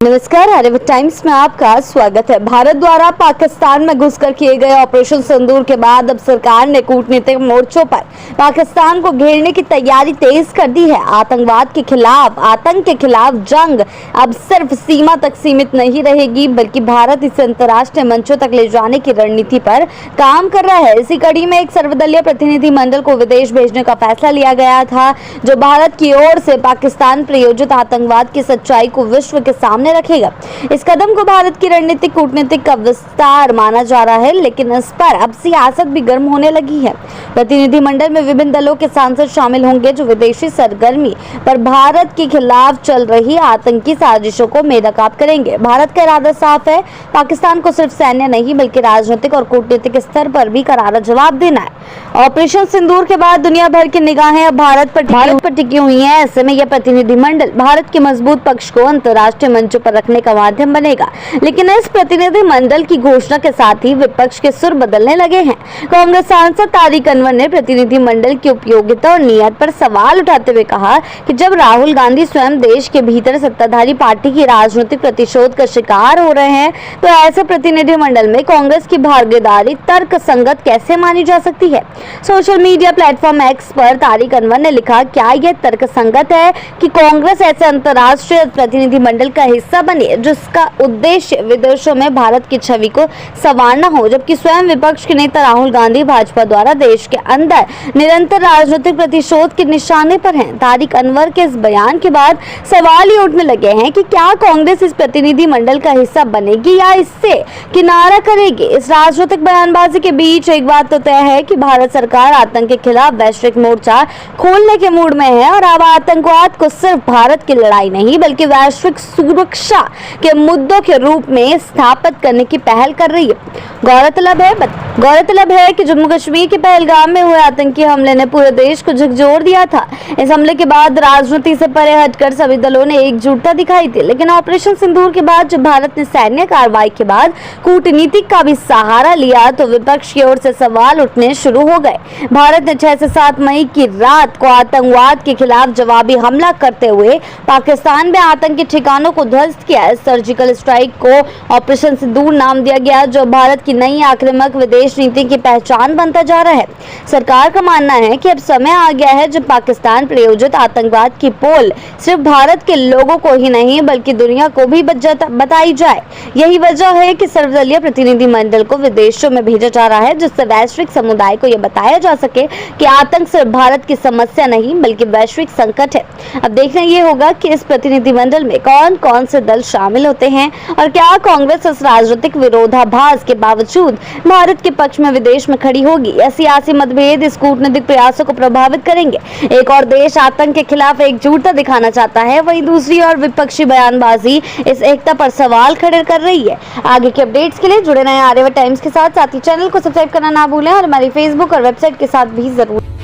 नमस्कार, आर्यभट्ट टाइम्स में आपका स्वागत है। भारत द्वारा पाकिस्तान में घुसकर किए गए ऑपरेशन सिंदूर के बाद अब सरकार ने कूटनीतिक मोर्चों पर पाकिस्तान को घेरने की तैयारी तेज कर दी है। आतंक के खिलाफ जंग अब सिर्फ सीमा तक सीमित नहीं रहेगी, बल्कि भारत इसे अंतर्राष्ट्रीय मंचों तक ले जाने की रणनीति पर काम कर रहा है। इसी कड़ी में एक सर्वदलीय प्रतिनिधि मंडल को विदेश भेजने का फैसला लिया गया था, जो भारत की ओर से पाकिस्तान प्रायोजित आतंकवाद की सच्चाई को विश्व के सामने रखेगा। इस कदम को भारत की रणनीतिक कूटनीतिक का विस्तार माना जा रहा है, लेकिन इस पर अब सियासत भी गर्म होने लगी है। प्रतिनिधिमंडल में विभिन्न दलों के सांसद शामिल होंगे, जो विदेशी सरगर्मी पर भारत के खिलाफ चल रही आतंकी साजिशों को मेनकाब करेंगे। भारत का इरादा साफ है, पाकिस्तान को सिर्फ सैन्य नहीं बल्कि राजनीतिक और कूटनीतिक स्तर पर भी करारा जवाब देना है। ऑपरेशन सिंदूर के बाद दुनिया भर की निगाहें अब भारत पर टिकी हुई हैं। ऐसे में यह प्रतिनिधिमंडल भारत के मजबूत पक्ष को अंतर्राष्ट्रीय मंचों पर रखने का माध्यम बनेगा। लेकिन इस प्रतिनिधिमंडल की घोषणा के साथ ही विपक्ष के सुर बदलने लगे हैं। कांग्रेस सांसद तारिक अनवर ने प्रतिनिधिमंडल की उपयोगिता और नियत पर सवाल उठाते हुए कहा कि जब राहुल गांधी स्वयं देश के भीतर सत्ताधारी पार्टी की राजनीतिक प्रतिशोध का शिकार हो रहे हैं, तो ऐसे प्रतिनिधिमंडल में कांग्रेस की भागीदारी तर्क संगत कैसे मानी जा सकती है। सोशल मीडिया प्लेटफॉर्म एक्स पर तारिक अनवर ने लिखा, क्या यह तर्क संगत है कि कांग्रेस ऐसे अंतर्राष्ट्रीय प्रतिनिधिमंडल का हिस्सा बने जिसका उद्देश्य विदेशों में भारत की छवि को संवारना हो, जबकि स्वयं विपक्ष के नेता राहुल गांधी भाजपा द्वारा देश के अंदर निरंतर राजनीतिक प्रतिशोध के निशाने पर हैं। तारिक अनवर के इस बयान के बाद सवाल ये उठने लगे हैं कि क्या कांग्रेस इस प्रतिनिधिमंडल का हिस्सा बनेगी या इससे किनारा करेगी। इस राजनीतिक बयानबाजी के बीच एक बात तो तय है कि भारत सरकार आतंक के खिलाफ वैश्विक मोर्चा खोलने के मूड में है और अब आतंकवाद को सिर्फ भारत की लड़ाई नहीं बल्कि वैश्विक सुरक्षा के मुद्दों के रूप में स्थापित करने की पहल कर रही है। गौरतलब है कि जम्मू कश्मीर के पहलगाम में हुए आतंकी हमले ने पूरे देश को झकझोर दिया था। इस हमले के बाद राजनीति से परे हटकर सभी दलों ने एकजुटता दिखाई थी, लेकिन ऑपरेशन सिंदूर के बाद जब भारत ने सैन्य कार्रवाई के बाद कूटनीतिक का भी सहारा लिया, तो विपक्ष की ओर से सवाल उठने शुरू हो गए। भारत ने 6 से 7 मई की रात को आतंकवाद के खिलाफ जवाबी हमला करते हुए पाकिस्तान में आतंकी ठिकानों को ध्वस्त किया। इस सर्जिकल स्ट्राइक को ऑपरेशन सिंदूर नाम दिया गया, जो भारत की नई आक्रामक विदेश नीति की पहचान बनता जा रहा है। सरकार का मानना है कि अब समय आ गया है जब पाकिस्तान प्रायोजित आतंकवाद की पोल सिर्फ भारत के लोगों को ही नहीं बल्कि दुनिया को भी बताई जाए। यही वजह है कि सर्वदलीय प्रतिनिधिमंडल को विदेशों में भेजा जा रहा है, जिससे वैश्विक समुदाय को यह बताया जा सके कि आतंक सिर्फ भारत की समस्या नहीं बल्कि वैश्विक संकट है। अब देखना यह होगा कि इस प्रतिनिधिमंडल में कौन कौन से दल शामिल होते हैं और क्या कांग्रेस इस राजनीतिक विरोधाभास के बावजूद भारत के पक्ष में विदेश में खड़ी होगी। यह सियासी मतभेद इस कूटनीतिक प्रयासों को प्रभावित करेंगे। एक और देश आतंक के खिलाफ एकजुटता दिखाना चाहता है, वहीं दूसरी ओर विपक्षी बयानबाजी इस एकता पर सवाल खड़े कर रही है। आगे के अपडेट्स के लिए जुड़े रहें आर्यभट्ट टाइम्स के साथ ही चैनल को सब्सक्राइब करना ना भूलें और हमारी फेसबुक और वेबसाइट के साथ भी जरूर